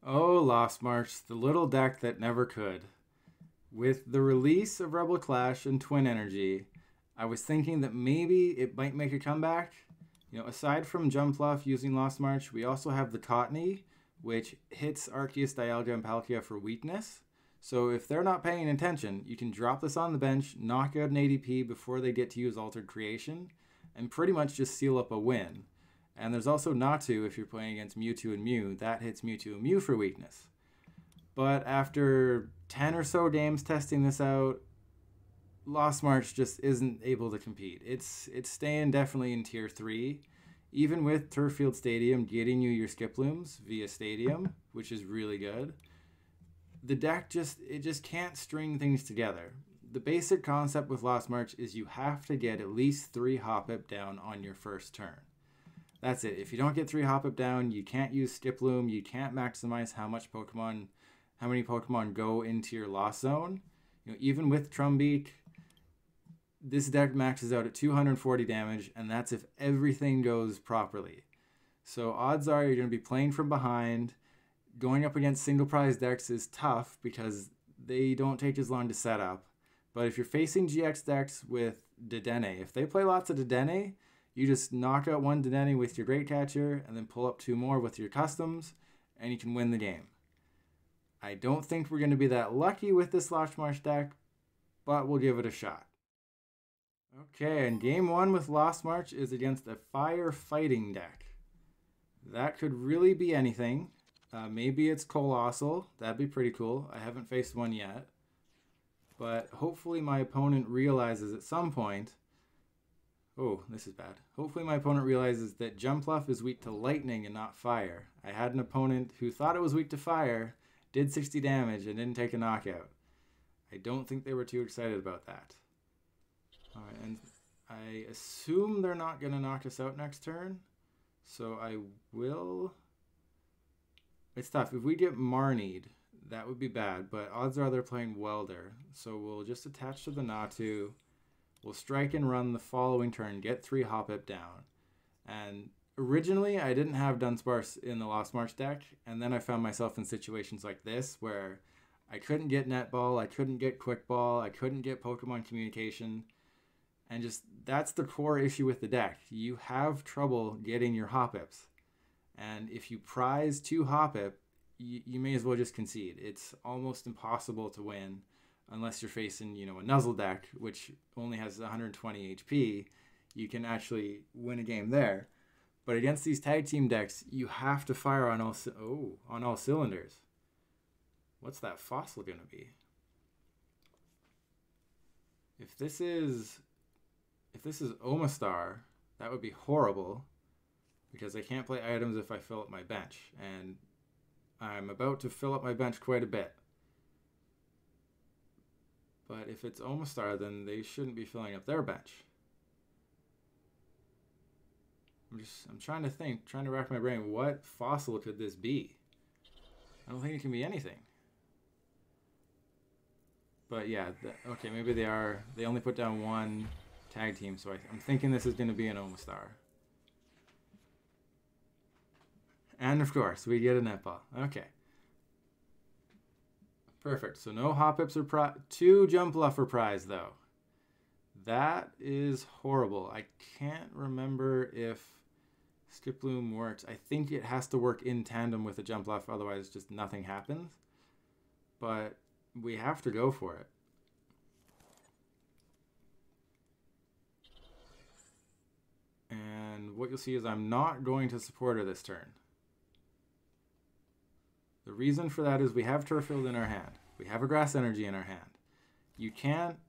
Oh, Lost March, the little deck that never could. With the release of Rebel Clash and Twin Energy, I was thinking that maybe it might make a comeback. You know, aside from Jumpluff using Lost March, we also have the Cottonee, which hits Arceus, Dialga, and Palkia for weakness. So if they're not paying attention, you can drop this on the bench, knock out an ADP before they get to use Altered Creation, and pretty much just seal up a win. And there's also Natu if you're playing against Mewtwo and Mew. That hits Mewtwo and Mew for weakness. But after 10 or so games testing this out, Lost March just isn't able to compete. It's staying definitely in Tier 3. Even with Turffield Stadium getting you your Skiplooms via Stadium, which is really good. The deck just can't string things together. The basic concept with Lost March is you have to get at least 3 Hoppip down on your first turn. That's it. If you don't get 3 Hoppip down, you can't use Skiploom. You can't maximize how many Pokemon go into your Lost Zone. You know, even with Trumbeak, this deck maxes out at 240 damage, and that's if everything goes properly. So odds are you're going to be playing from behind. Going up against single prize decks is tough because they don't take as long to set up. But if you're facing GX decks with Dedenne, if they play lots of Dedenne, you just knock out one Dedenne with your Great Catcher and then pull up 2 more with your customs, and you can win the game. I don't think we're going to be that lucky with this Lost March deck, but we'll give it a shot. Okay, and game 1 with Lost March is against a fire fighting deck. That could really be anything. Maybe it's Colossal. That'd be pretty cool. I haven't faced one yet. But hopefully my opponent realizes at some point... Oh, this is bad. Hopefully my opponent realizes that Jumpluff is weak to lightning and not fire. I had an opponent who thought it was weak to fire, did 60 damage, and didn't take a knockout. I don't think they were too excited about that. Alright, and I assume they're not going to knock us out next turn. So I will... It's tough. If we get Marnied, that would be bad, but odds are they're playing Welder. So we'll just attach to the Natu. We'll strike and run the following turn, get 3 Hoppip down. And originally, I didn't have Dunsparce in the Lost March deck, and then I found myself in situations like this where I couldn't get Netball, I couldn't get Quick Ball, I couldn't get Pokemon Communication, and just that's the core issue with the deck. You have trouble getting your Hoppips. And if you prize 2 Hoppip, you may as well just concede. It's almost impossible to win unless you're facing, you know, a Nuzzle deck, which only has 120 HP. You can actually win a game there. But against these tag team decks, you have to fire on all cylinders. What's that fossil going to be? If this is Omastar, that would be horrible. Because I can't play items if I fill up my bench. And I'm about to fill up my bench quite a bit. But if it's Omastar, then they shouldn't be filling up their bench. I'm trying to think, trying to rack my brain. What fossil could this be? I don't think it can be anything. But yeah, okay, maybe they are. They only put down 1 tag team, so I'm thinking this is going to be an Omastar. And of course, we get a Netball. Okay. Perfect. So no Hoppips or 2 Jumpluff or prize, though. That is horrible. I can't remember if Skiploom works. I think it has to work in tandem with a Jumpluff, otherwise just nothing happens. But we have to go for it. And what you'll see is I'm not going to support her this turn. The reason for that is we have Turffield in our hand. We have a Grass Energy in our hand. You can't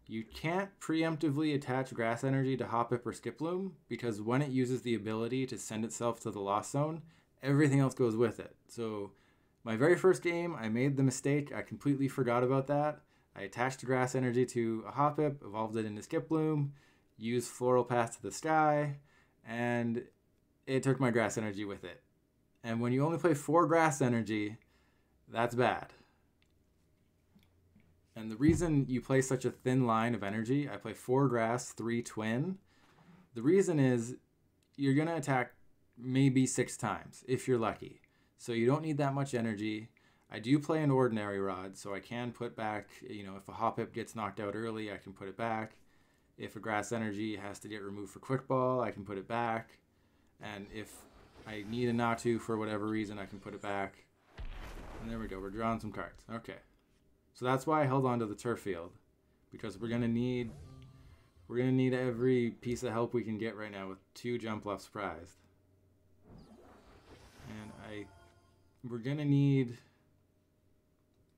preemptively attach Grass Energy to Hoppip or Skiploom because when it uses the ability to send itself to the Lost Zone, everything else goes with it. So my very first game, I made the mistake. I completely forgot about that. I attached Grass Energy to a Hoppip, evolved it into Skiploom, used Floral Path to the Sky, and it took my Grass Energy with it. And when you only play 4 Grass Energy, that's bad. And the reason you play such a thin line of energy, I play 4 Grass, 3 Twin. The reason is you're going to attack maybe 6 times if you're lucky. So you don't need that much energy. I do play an Ordinary Rod, so I can put back, you know, if a Hoppip gets knocked out early, I can put it back. If a Grass Energy has to get removed for Quick Ball, I can put it back. And if I need a Natu for whatever reason, I can put it back. And there we go, we're drawing some cards. Okay. So that's why I held on to the Turffield, because we're gonna need every piece of help we can get right now with 2 Jumpluffs prized. And we're gonna need,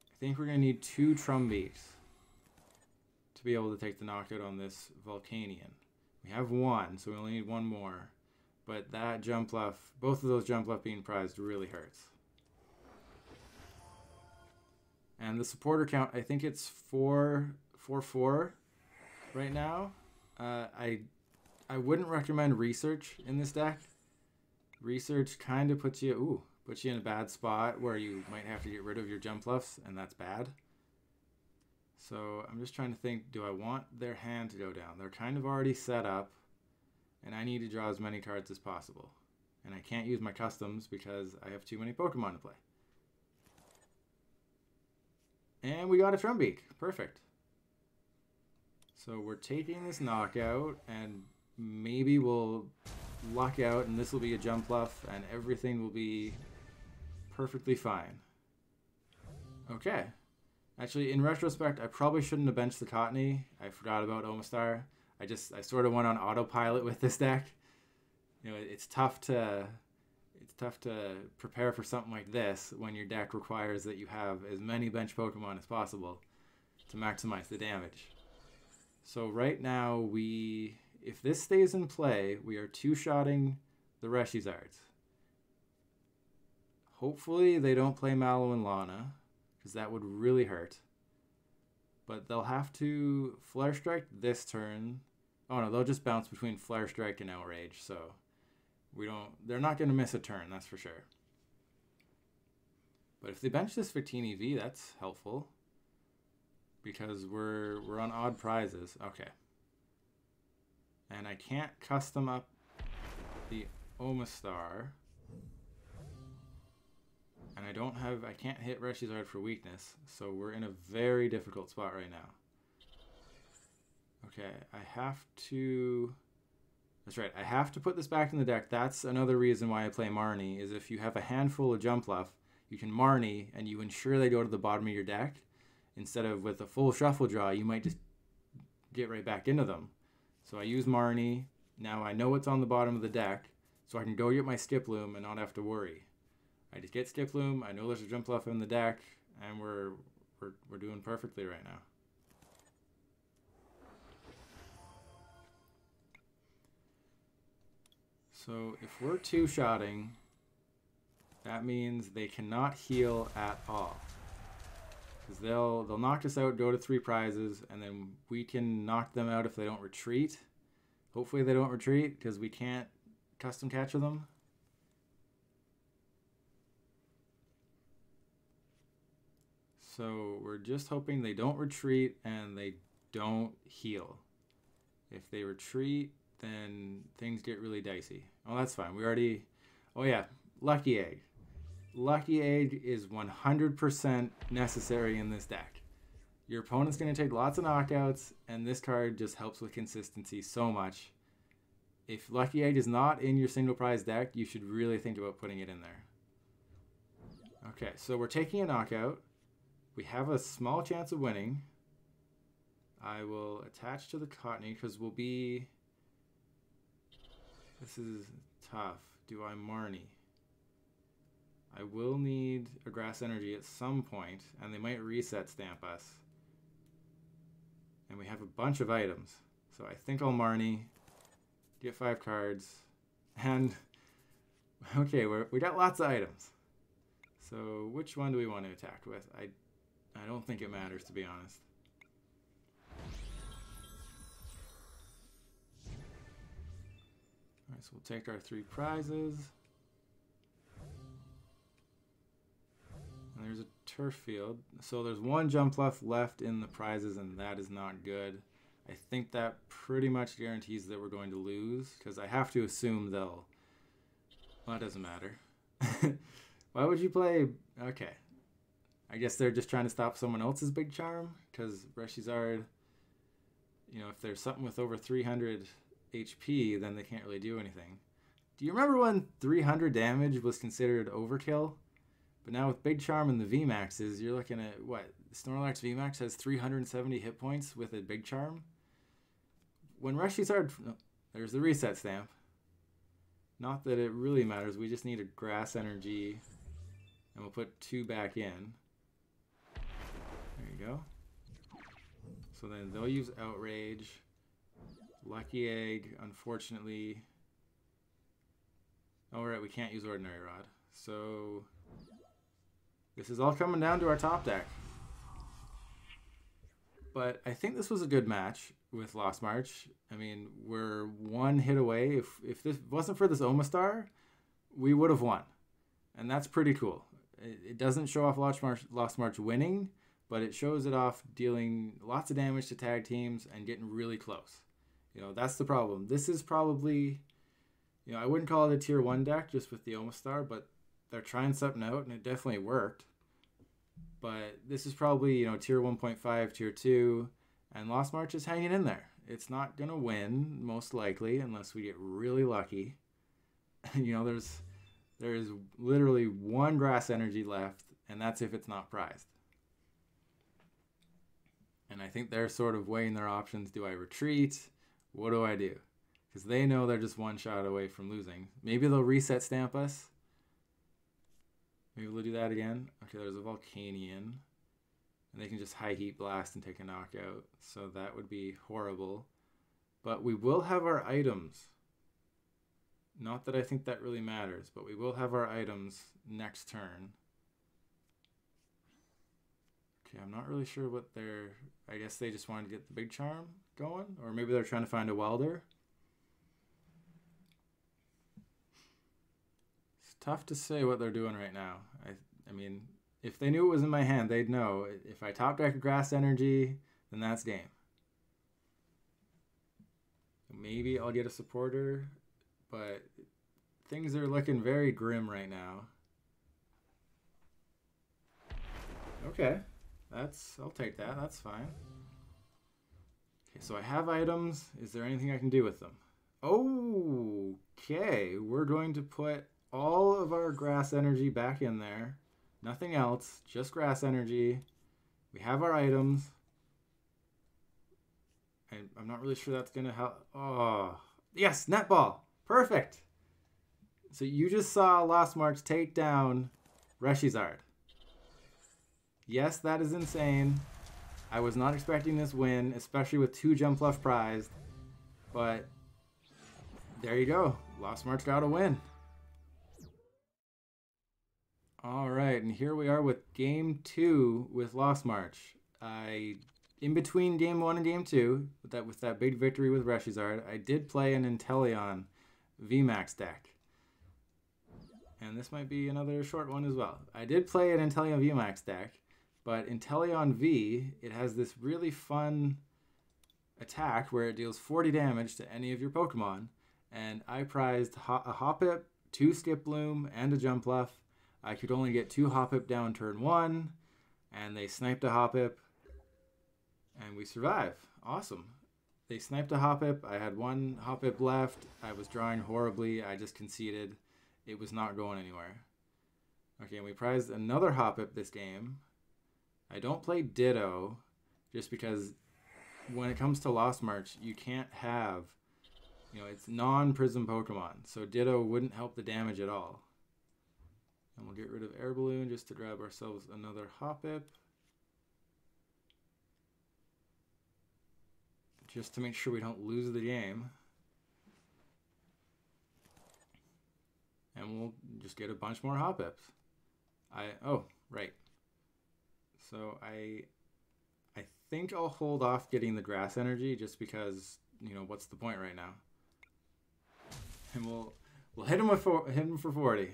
I think we're gonna need 2 Trumbeaks to be able to take the knockout on this Volcanion. We have 1, so we only need 1 more. But that Jumpluff, both of those Jumpluff being prized really hurts. And the supporter count, I think it's 4 right now. I wouldn't recommend Research in this deck. Research kind of puts you in a bad spot where you might have to get rid of your Jumpluffs, and that's bad. So I'm just trying to think, do I want their hand to go down? They're kind of already set up, and I need to draw as many cards as possible. And I can't use my customs because I have too many Pokemon to play. And we got a Trumbeak. Perfect. So we're taking this knockout, and maybe we'll luck out, and this will be a Jumpluff, and everything will be perfectly fine. Okay. Actually, in retrospect, I probably shouldn't have benched the Cottonee. I forgot about Omastar. I sort of went on autopilot with this deck. You know, it's tough to prepare for something like this when your deck requires that you have as many bench Pokemon as possible to maximize the damage. So right now, if this stays in play, we are 2-shotting the Reshizards. Hopefully they don't play Mallow and Lana, because that would really hurt. But they'll have to Flare Strike this turn. Oh no, they'll just bounce between Flare Strike and Outrage, so they're not going to miss a turn, that's for sure. But if they bench this Victini V, that's helpful. Because we're on odd prizes. Okay. And I can't custom up the Omastar. And I can't hit Reshizard for weakness, so we're in a very difficult spot right now. Okay, that's right, I have to put this back in the deck. That's another reason why I play Marnie, is if you have a handful of Jumpluff, you can Marnie, and you ensure they go to the bottom of your deck. Instead of with a full shuffle draw, you might just get right back into them. So I use Marnie, now I know what's on the bottom of the deck, so I can go get my Skiploom and not have to worry. I just get Skiploom, I know there's a Jumpluff in the deck, and we're doing perfectly right now. So if we're 2-shotting, that means they cannot heal at all. Because they'll knock us out, go to 3 prizes, and then we can knock them out if they don't retreat. Hopefully they don't retreat, because we can't custom catcher them. So we're just hoping they don't retreat and they don't heal. If they retreat, then things get really dicey. Oh, that's fine. Oh yeah, Lucky Egg. Lucky Egg is 100% necessary in this deck. Your opponent's going to take lots of knockouts, and this card just helps with consistency so much. If Lucky Egg is not in your single prize deck, you should really think about putting it in there. Okay, so we're taking a knockout. We have a small chance of winning. I will attach to the Cottonee because this is tough. Do I Marnie? I will need a Grass Energy at some point, and they might reset stamp us. And we have a bunch of items. So I think I'll Marnie, get 5 cards, and okay, we got lots of items. So which one do we want to attack with? I don't think it matters, to be honest. Alright, so we'll take our 3 prizes. And there's a Turffield. So there's 1 Jumpluff left in the prizes, and that is not good. I think that pretty much guarantees that we're going to lose, because I have to assume they'll... Well, that doesn't matter. Why would you play? Okay. I guess they're just trying to stop someone else's big charm, because Reshizard, you know, if there's something with over 300 HP, then they can't really do anything. Do you remember when 300 damage was considered overkill? But now with Big Charm and the VMAXs, you're looking at, what? Snorlax VMAX has 370 hit points with a Big Charm? When Reshizard... No, there's the reset stamp. Not that it really matters. We just need a Grass Energy. And we'll put 2 back in. There you go. So then they'll use Outrage. Lucky Egg, unfortunately... Oh, right, we can't use Ordinary Rod. So... this is all coming down to our top deck. But I think this was a good match with Lost March. I mean, we're 1 hit away. If this wasn't for this Omastar, we would have won. And that's pretty cool. It doesn't show off Lost March winning, but it shows it off dealing lots of damage to tag teams and getting really close. You know, that's the problem. This is probably, you know, I wouldn't call it a tier 1 deck just with the Omastar, but they're trying something out and it definitely worked. But this is probably, you know, tier 1.5, tier 2, and Lost March is hanging in there. It's not going to win, most likely, unless we get really lucky. You know, there's literally 1 Grass Energy left, and that's if it's not prized. And I think they're sort of weighing their options. Do I retreat? What do I do? Because they know they're just 1 shot away from losing. Maybe they'll reset stamp us. Maybe we'll do that again. Okay, there's a Volcanion. And they can just high heat blast and take a knockout. So that would be horrible. But we will have our items. Not that I think that really matters, but we will have our items next turn. Okay, I'm not really sure what they're... I guess they just wanted to get the Big Charm going. Or maybe they're trying to find a Welder. Tough to say what they're doing right now. I mean, if they knew it was in my hand, they'd know. If I top deck a Grass Energy, then that's game. Maybe I'll get a supporter, but things are looking very grim right now. Okay, I'll take that. That's fine. Okay, so I have items. Is there anything I can do with them? Okay, we're going to put all of our Grass Energy back in there. Nothing else, just Grass Energy. We have our items. I'm not really sure that's going to help. Oh, yes, Netball. Perfect. So you just saw Lost March take down Reshizard. Yes, that is insane. I was not expecting this win, especially with 2 Jumpluff prized. But there you go. Lost March got a win. All right, and here we are with Game 2 with Lost March. In between Game 1 and Game 2, with that big victory with Reshizard, I did play an Inteleon VMAX deck. And this might be another short one as well. I did play an Inteleon VMAX deck, but Inteleon V, it has this really fun attack where it deals 40 damage to any of your Pokemon. And I prized a Hoppip, 2 Skiploom, and a Jumpluff. I could only get 2 Hoppip down turn 1, and they sniped a Hoppip, and we survive. Awesome. They sniped a Hoppip. I had 1 Hoppip left. I was drawing horribly. I just conceded. It was not going anywhere. Okay, and we prized another Hoppip this game. I don't play Ditto, just because when it comes to Lost March, you can't have, you know, it's non-Prism Pokemon, so Ditto wouldn't help the damage at all. And we'll get rid of Air Balloon just to grab ourselves another Hoppip. Just to make sure we don't lose the game. And we'll just get a bunch more Hoppips. Oh, right. So I think I'll hold off getting the Grass Energy just because, you know, what's the point right now? And we'll hit him for 40.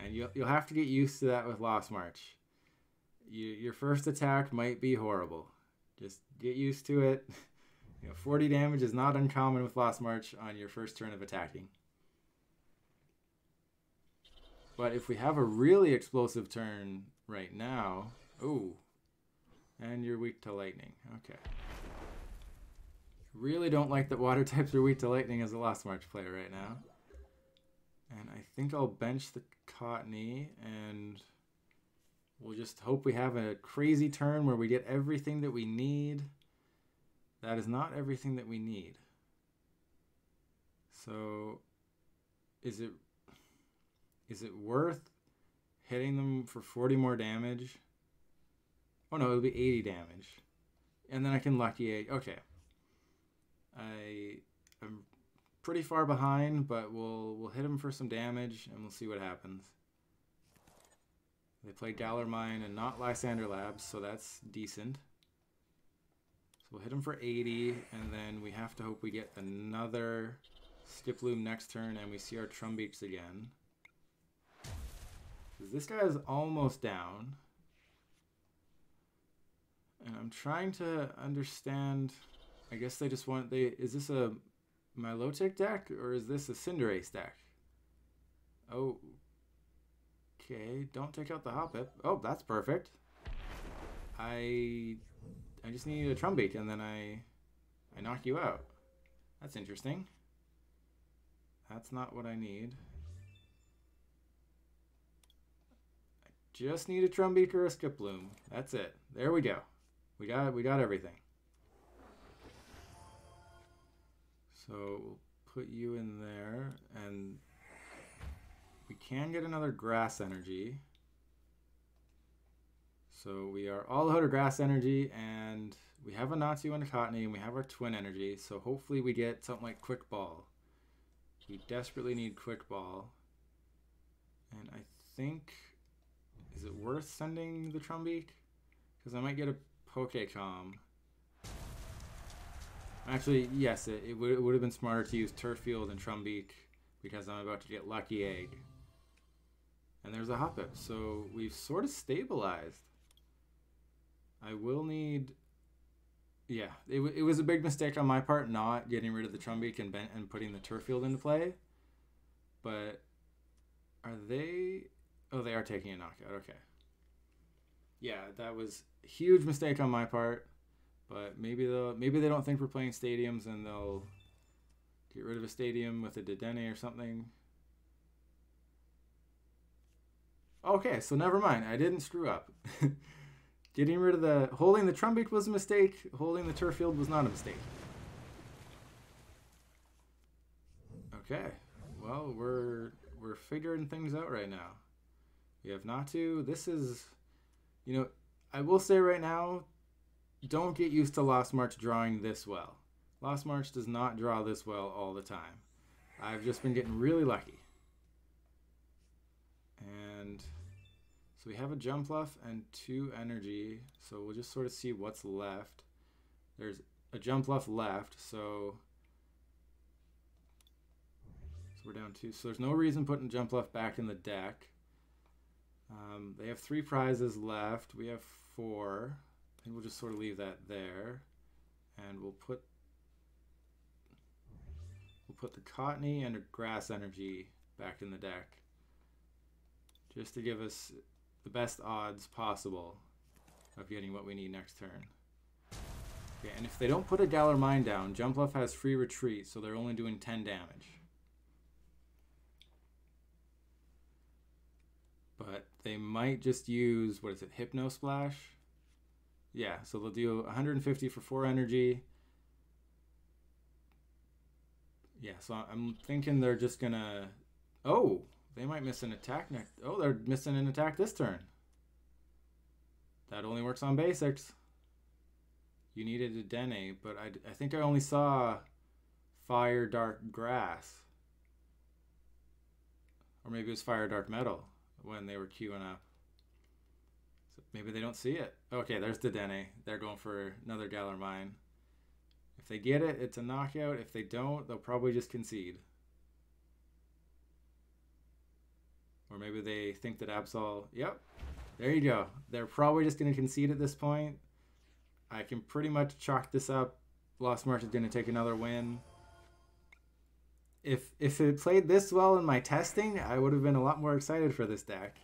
And you'll have to get used to that with Lost March. Your first attack might be horrible. Just get used to it. You know, 40 damage is not uncommon with Lost March on your first turn of attacking. But if we have a really explosive turn right now... Oh. And you're weak to lightning. Okay. Really don't like that water types are weak to lightning as a Lost March player right now. And I think I'll bench the Cottonee and we'll just hope we have a crazy turn where we get everything that we need. That is not everything that we need. So is it worth hitting them for 40 more damage? Oh no, it'll be 80 damage. And then I can Lucky Egg. Okay. I'm pretty far behind, but we'll hit him for some damage and we'll see what happens. They play Galar Mine and not Lysander Labs, so that's decent. So we'll hit him for 80, and then we have to hope we get another Skiploom next turn and we see our Trumbeaks again. This guy is almost down. And I'm trying to understand... I guess they just want... Is this a Milotic deck or is this a Cinderace deck? Oh. Okay, don't take out the Hoppip. Oh, that's perfect. I just need a Trumbeak and then I knock you out. That's interesting. That's not what I need. I just need a Trumbeak or a Skiploom. That's it. There we go. We got everything. So we'll put you in there, and we can get another Grass Energy. So we are all out of Grass Energy, and we have a Natu and a Cottonee, and we have our Twin Energy. So hopefully we get something like Quick Ball. We desperately need Quick Ball. And I think, is it worth sending the Trumbeak? Because I might get a Pokécom. Actually, yes, it would have been smarter to use Turffield and Trumbeak because I'm about to get Lucky Egg. And there's a Hoppip, so we've sort of stabilized. I will need... Yeah, it was a big mistake on my part not getting rid of the Trumbeak and putting the Turffield into play. But are they... Oh, they are taking a knockout, okay. Yeah, that was a huge mistake on my part. But maybe they don't think we're playing stadiums and they'll get rid of a stadium with a Dedenne or something. Okay, so never mind. I didn't screw up. Getting rid of holding the Trumbeak was a mistake. Holding the Turffield was not a mistake. Okay, well we're figuring things out right now. We have Natu. This is, you know, I will say right now, don't get used to Lost March drawing this well. Lost March does not draw this well all the time. I've just been getting really lucky. And so we have a Jumpluff and 2 energy. So we'll just sort of see what's left. There's a Jumpluff left, so we're down 2. So there's no reason putting Jumpluff back in the deck. They have 3 prizes left. We have 4. I think we'll just sort of leave that there, and we'll put the Cottonee and a Grass Energy back in the deck, just to give us the best odds possible of getting what we need next turn. Okay, and if they don't put a Galar Mine down, Jumpluff has free retreat, so they're only doing 10 damage. But they might just use, what is it, Hypno Splash? Yeah, so they'll do 150 for 4 energy. Yeah, so I'm thinking they're just gonna... Oh, they might miss an attack next... Oh, they're missing an attack this turn. That only works on basics. You needed a Dene, but I think I only saw Fire, Dark, Grass. Or maybe it was Fire, Dark, Metal when they were queuing up. Maybe they don't see it. Okay, there's the Dene. They're going for another Galar Mine. If they get it, it's a knockout. If they don't, they'll probably just concede. Or maybe they think that Absol... Yep, there you go. They're probably just going to concede at this point. I can pretty much chalk this up. Lost March is going to take another win. If it played this well in my testing, I would have been a lot more excited for this deck.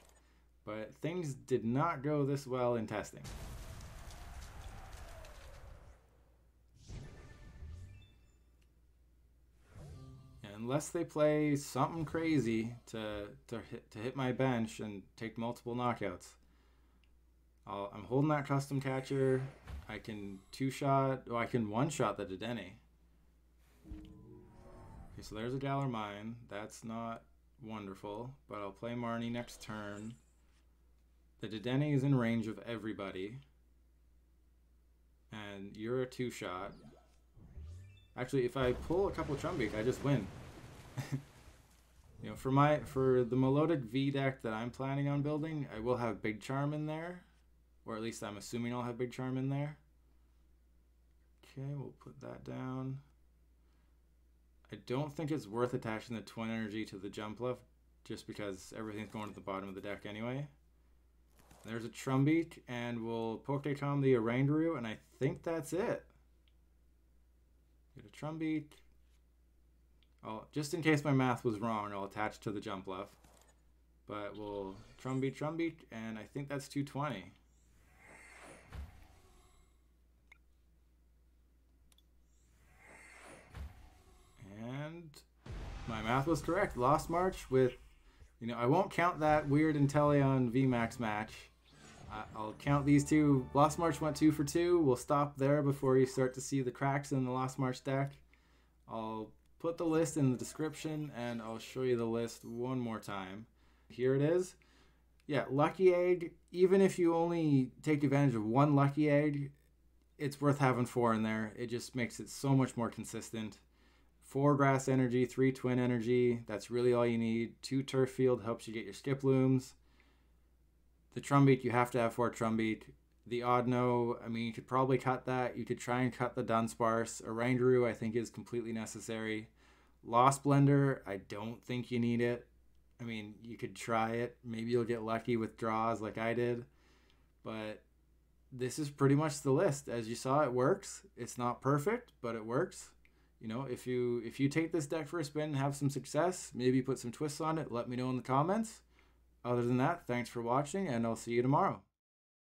But things did not go this well in testing. Unless they play something crazy to hit my bench and take multiple knockouts. I'm holding that custom catcher. I can I can one-shot the Dedenne. Okay, so there's a Galar Mine. That's not wonderful, but I'll play Marnie next turn. The Dedenne is in range of everybody. And you're a two-shot. Actually, if I pull a couple Trumbeak, I just win. You know, for the Melodic V deck that I'm planning on building, I will have Big Charm in there. Or at least I'm assuming I'll have Big Charm in there. Okay, we'll put that down. I don't think it's worth attaching the Twin Energy to the Jumpluff, just because everything's going to the bottom of the deck anyway. There's a Trumbeak, and we'll Pokémon the Oranguru, and I think that's it. Get a Trumbeak. Just in case my math was wrong, I'll attach to the Jumpluff. But we'll Trumbeak, and I think that's 220. And my math was correct. Lost March with, you know, I won't count that weird Inteleon VMAX match. I'll count these two. Lost March went 2 for 2. We'll stop there before you start to see the cracks in the Lost March deck. I'll put the list in the description, and I'll show you the list one more time. Here it is. Yeah, Lucky Egg, even if you only take advantage of one Lucky Egg, it's worth having 4 in there. It just makes it so much more consistent. 4 Grass Energy, 3 Twin Energy, that's really all you need. 2 Turffield helps you get your Skiplooms. The Trumbeak, you have to have 4 Trumbeak. The Audino, I mean, you could probably cut that. You could try and cut the Dunsparce. Oranguru, I think, is completely necessary. Lost Blender, I don't think you need it. I mean, you could try it. Maybe you'll get lucky with draws like I did. But this is pretty much the list. As you saw, it works. It's not perfect, but it works. You know, if you take this deck for a spin and have some success, maybe put some twists on it, let me know in the comments. Other than that, thanks for watching, and I'll see you tomorrow.